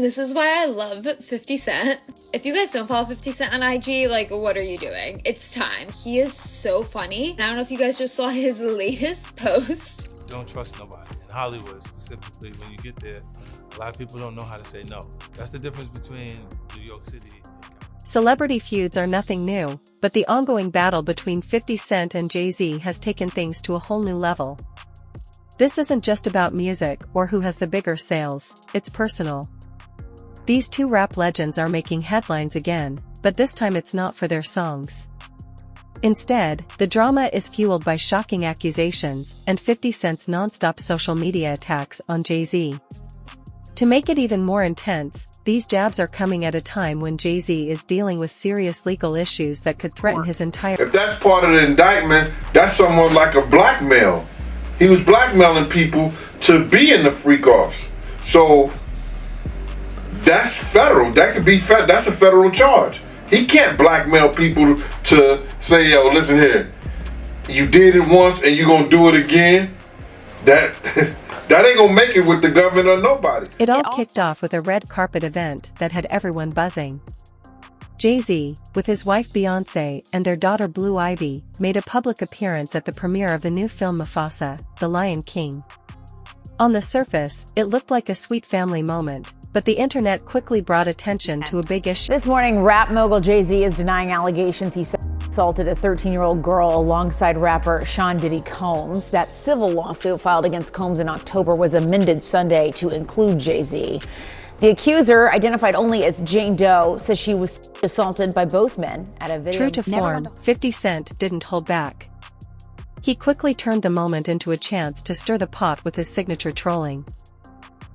And this is why I love 50 Cent. If you guys don't follow 50 Cent on IG, like, what are you doing? It's time. He is so funny. I don't know if you guys just saw his latest post. Don't trust nobody. In Hollywood, specifically, when you get there, a lot of people don't know how to say no. That's the difference between New York City. Celebrity feuds are nothing new, but the ongoing battle between 50 Cent and Jay-Z has taken things to a whole new level. This isn't just about music or who has the bigger sales, it's personal. These two rap legends are making headlines again, but this time it's not for their songs. Instead, the drama is fueled by shocking accusations and 50 Cent's non-stop social media attacks on Jay-Z. To make it even more intense, these jabs are coming at a time when Jay-Z is dealing with serious legal issues that could threaten his entire... If that's part of the indictment, that's somewhat like a blackmail. He was blackmailing people to be in the freak-offs. So, that's federal. That could be, that's a federal charge. He can't blackmail people to say, yo, listen here, you did it once and you're going to do it again. That ain't gonna make it with the government or nobody. It all kicked off with a red carpet event that had everyone buzzing. Jay-Z, with his wife Beyoncé and their daughter Blue Ivy, made a public appearance at the premiere of the new film Mufasa, The Lion King. On the surface, it looked like a sweet family moment, but the internet quickly brought attention to a big issue. This morning, rap mogul Jay-Z is denying allegations he assaulted a 13-year-old girl alongside rapper Sean Diddy Combs. That civil lawsuit filed against Combs in October was amended Sunday to include Jay-Z. The accuser, identified only as Jane Doe, says she was assaulted by both men at a video. True to form, 50 Cent didn't hold back. He quickly turned the moment into a chance to stir the pot with his signature trolling.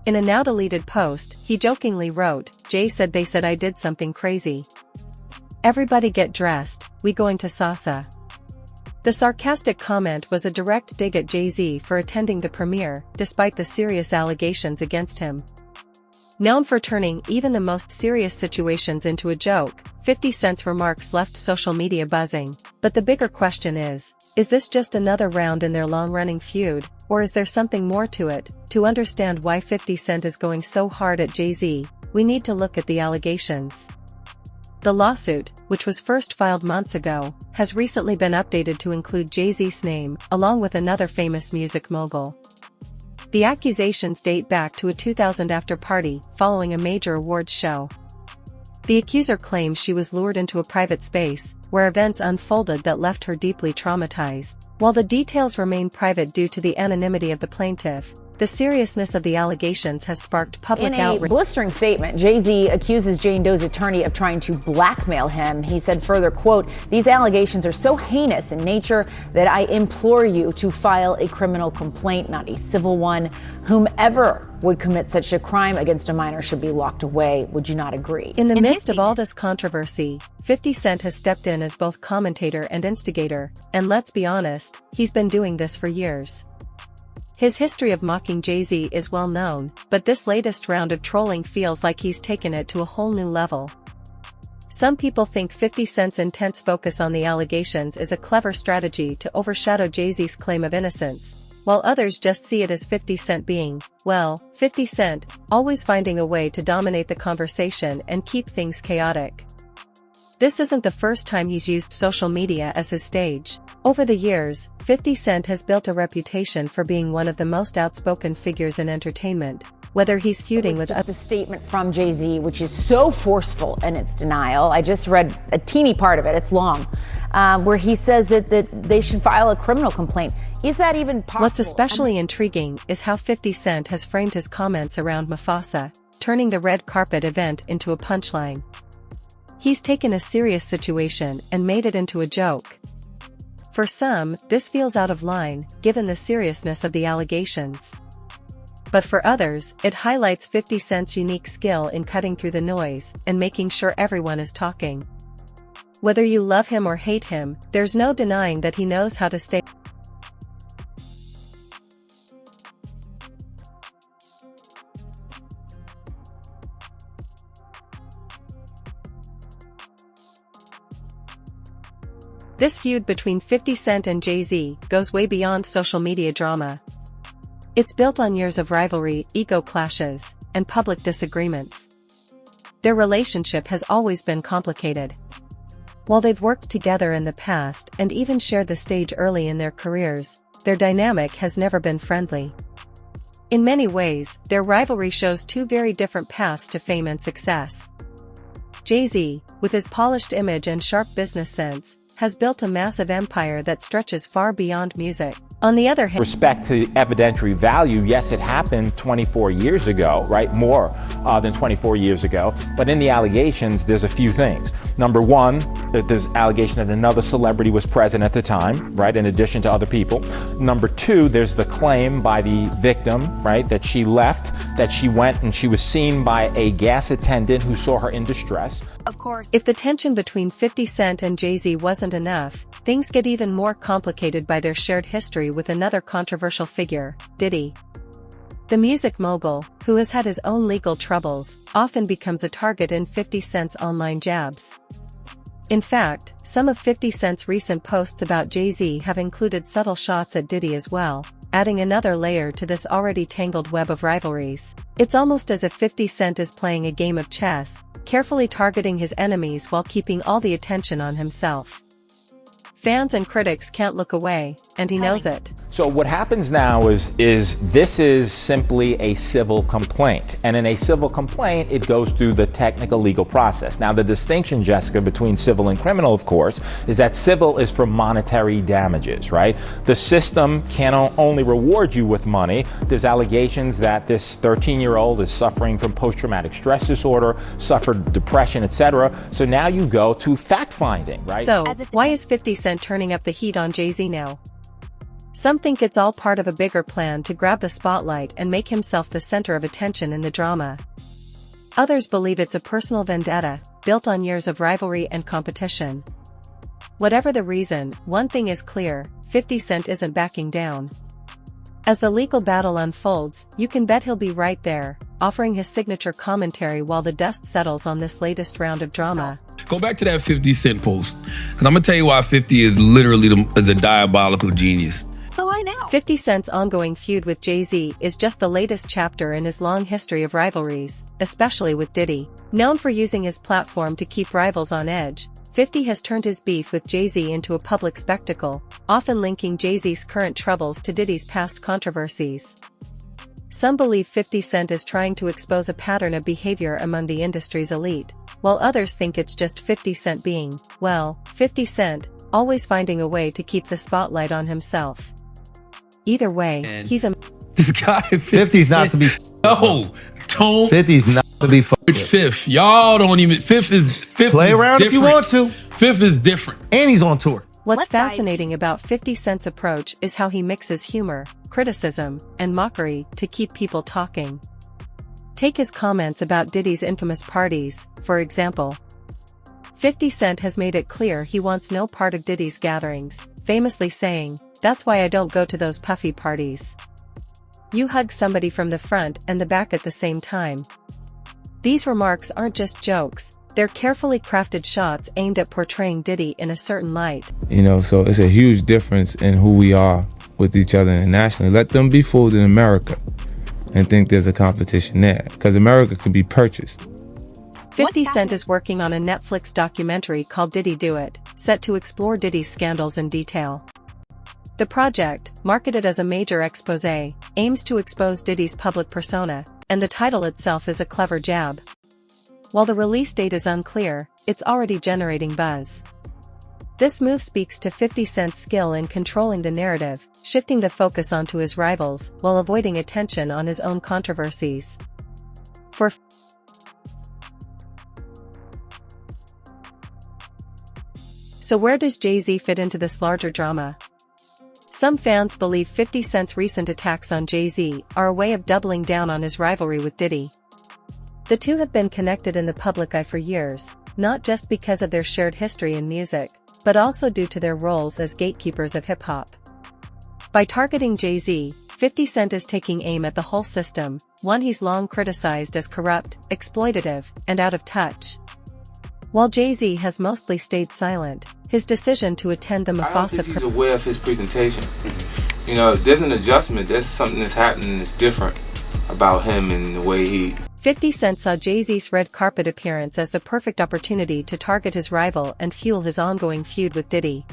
In a now-deleted post, he jokingly wrote, "Jay said they said I did something crazy. Everybody get dressed, we going to Salsa." The sarcastic comment was a direct dig at Jay-Z for attending the premiere, despite the serious allegations against him. Known for turning even the most serious situations into a joke, 50 Cent's remarks left social media buzzing. But the bigger question is this just another round in their long-running feud, or is there something more to it? To understand why 50 Cent is going so hard at Jay-Z, we need to look at the allegations. The lawsuit, which was first filed months ago, has recently been updated to include Jay-Z's name, along with another famous music mogul. The accusations date back to a 2000 after-party following a major awards show. The accuser claims she was lured into a private space, where events unfolded that left her deeply traumatized. While the details remain private due to the anonymity of the plaintiff, the seriousness of the allegations has sparked public outrage. In a blistering statement, Jay-Z accuses Jane Doe's attorney of trying to blackmail him. He said further, quote, "These allegations are so heinous in nature that I implore you to file a criminal complaint, not a civil one. Whomever would commit such a crime against a minor should be locked away. Would you not agree?" In the midst of all this controversy, 50 Cent has stepped in as both commentator and instigator, and let's be honest, he's been doing this for years. His history of mocking Jay-Z is well known, but this latest round of trolling feels like he's taken it to a whole new level. Some people think 50 Cent's intense focus on the allegations is a clever strategy to overshadow Jay-Z's claim of innocence, while others just see it as 50 Cent being, well, 50 Cent, always finding a way to dominate the conversation and keep things chaotic. This isn't the first time he's used social media as his stage. Over the years, 50 Cent has built a reputation for being one of the most outspoken figures in entertainment, whether he's feuding with... Just a statement from Jay-Z, which is so forceful in its denial. I just read a teeny part of it, it's long, where he says that they should file a criminal complaint. Is that even possible? What's especially intriguing is how 50 Cent has framed his comments around Mufasa, turning the red carpet event into a punchline. He's taken a serious situation and made it into a joke. For some, this feels out of line, given the seriousness of the allegations. But for others, it highlights 50 Cent's unique skill in cutting through the noise and making sure everyone is talking. Whether you love him or hate him, there's no denying that he knows how to stay. This feud between 50 Cent and Jay-Z goes way beyond social media drama. It's built on years of rivalry, ego clashes, and public disagreements. Their relationship has always been complicated. While they've worked together in the past and even shared the stage early in their careers, their dynamic has never been friendly. In many ways, their rivalry shows two very different paths to fame and success. Jay-Z, with his polished image and sharp business sense, has built a massive empire that stretches far beyond music. On the other hand, respect to evidentiary value, yes, it happened 24 years ago, right? More than 24 years ago. But in the allegations, there's a few things. Number one, that there's allegation that another celebrity was present at the time, right? In addition to other people. Number two, there's the claim by the victim, right? That she left, that she went and she was seen by a gas attendant who saw her in distress. Of course, if the tension between 50 Cent and Jay-Z wasn't enough, things get even more complicated by their shared history with another controversial figure, Diddy. The music mogul, who has had his own legal troubles, often becomes a target in 50 Cent's online jabs. In fact, some of 50 Cent's recent posts about Jay-Z have included subtle shots at Diddy as well, adding another layer to this already tangled web of rivalries. It's almost as if 50 Cent is playing a game of chess, carefully targeting his enemies while keeping all the attention on himself. Fans and critics can't look away, and he knows it. So what happens now is this is simply a civil complaint. And in a civil complaint, it goes through the technical legal process. Now, the distinction, Jessica, between civil and criminal, of course, is that civil is for monetary damages, right? The system can only reward you with money. There's allegations that this 13-year-old is suffering from post-traumatic stress disorder, suffered depression, etc. So now you go to fact-finding, right? So, why is 50 Cent turning up the heat on Jay-Z now? Some think it's all part of a bigger plan to grab the spotlight and make himself the center of attention in the drama. Others believe it's a personal vendetta, built on years of rivalry and competition. Whatever the reason, one thing is clear, 50 Cent isn't backing down. As the legal battle unfolds, you can bet he'll be right there, offering his signature commentary while the dust settles on this latest round of drama. Go back to that 50 Cent post, and I'm gonna tell you why 50 is literally a diabolical genius. Oh, I know. 50 Cent's ongoing feud with Jay-Z is just the latest chapter in his long history of rivalries, especially with Diddy. Known for using his platform to keep rivals on edge, 50 has turned his beef with Jay-Z into a public spectacle, often linking Jay-Z's current troubles to Diddy's past controversies. Some believe 50 Cent is trying to expose a pattern of behavior among the industry's elite, while others think it's just 50 Cent being, well, 50 Cent, always finding a way to keep the spotlight on himself. Either way, he's a... This guy, 50's not to be... No, don't... 50's not to be... Fifth, y'all don't even... Fifth is Play around if you want to. Fifth is different. And he's on tour. What's fascinating about 50 Cent's approach is how he mixes humor, criticism, and mockery to keep people talking. Take his comments about Diddy's infamous parties, for example. 50 Cent has made it clear he wants no part of Diddy's gatherings, famously saying, "That's why I don't go to those puffy parties. You hug somebody from the front and the back at the same time." These remarks aren't just jokes, they're carefully crafted shots aimed at portraying Diddy in a certain light. You know, so it's a huge difference in who we are with each other internationally. Let them be fooled in America and think there's a competition there, because America can be purchased. 50 Cent is working on a Netflix documentary called Diddy Do It, set to explore Diddy's scandals in detail. The project, marketed as a major exposé, aims to expose Diddy's public persona, and the title itself is a clever jab. While the release date is unclear, it's already generating buzz. This move speaks to 50 Cent's skill in controlling the narrative, shifting the focus onto his rivals while avoiding attention on his own controversies. So where does Jay-Z fit into this larger drama? Some fans believe 50 Cent's recent attacks on Jay-Z are a way of doubling down on his rivalry with Diddy. The two have been connected in the public eye for years, not just because of their shared history in music, but also due to their roles as gatekeepers of hip-hop. By targeting Jay-Z, 50 Cent is taking aim at the whole system, one he's long criticized as corrupt, exploitative, and out of touch. While Jay-Z has mostly stayed silent, his decision to attend the Mufasa... I don't think he's aware of his presentation. You know, there's an adjustment, there's something that's happening that's different about him and the way he 50 Cent saw Jay-Z's red carpet appearance as the perfect opportunity to target his rival and fuel his ongoing feud with Diddy.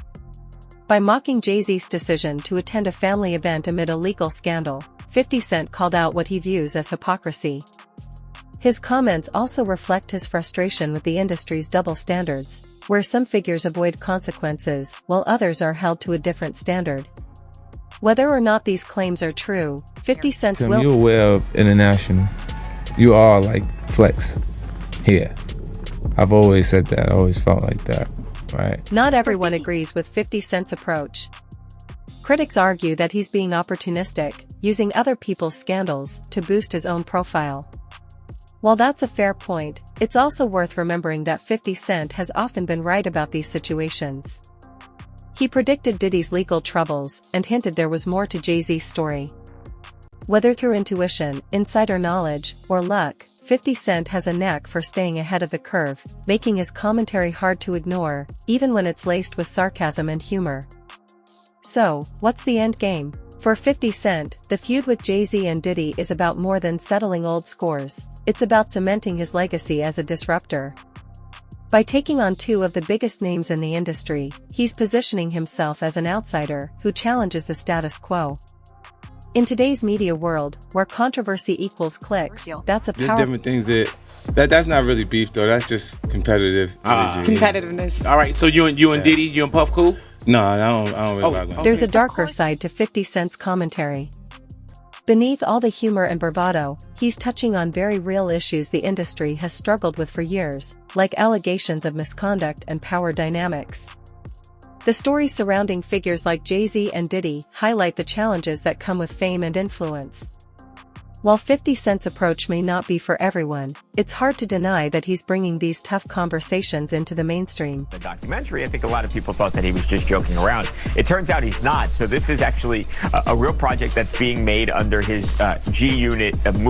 By mocking Jay-Z's decision to attend a family event amid a legal scandal, 50 Cent called out what he views as hypocrisy. His comments also reflect his frustration with the industry's double standards, where some figures avoid consequences while others are held to a different standard. Whether or not these claims are true, 50 Cent's will— You're aware of international. You are like Flex here. I've always said that. I always felt like that, right? Not everyone agrees with 50 Cent's approach. Critics argue that he's being opportunistic, using other people's scandals to boost his own profile. While that's a fair point, it's also worth remembering that 50 Cent has often been right about these situations. He predicted Diddy's legal troubles and hinted there was more to Jay-Z's story. Whether through intuition, insider knowledge, or luck, 50 Cent has a knack for staying ahead of the curve, making his commentary hard to ignore, even when it's laced with sarcasm and humor. So, what's the end game? For 50 Cent, the feud with Jay-Z and Diddy is about more than settling old scores. It's about cementing his legacy as a disruptor. By taking on two of the biggest names in the industry, he's positioning himself as an outsider who challenges the status quo. In today's media world, where controversy equals clicks, that's a There's powerful— different things that's not really beef though. That's just competitive. Competitiveness. All right. So you and Diddy, you and Puff cool? No, I don't really like that. There's a darker side to 50 Cent's commentary. Beneath all the humor and bravado, he's touching on very real issues the industry has struggled with for years, like allegations of misconduct and power dynamics. The stories surrounding figures like Jay-Z and Diddy highlight the challenges that come with fame and influence. While 50 Cent's approach may not be for everyone, it's hard to deny that he's bringing these tough conversations into the mainstream. The documentary, I think a lot of people thought that he was just joking around. It turns out he's not, so this is actually a real project that's being made under his G Unit movie.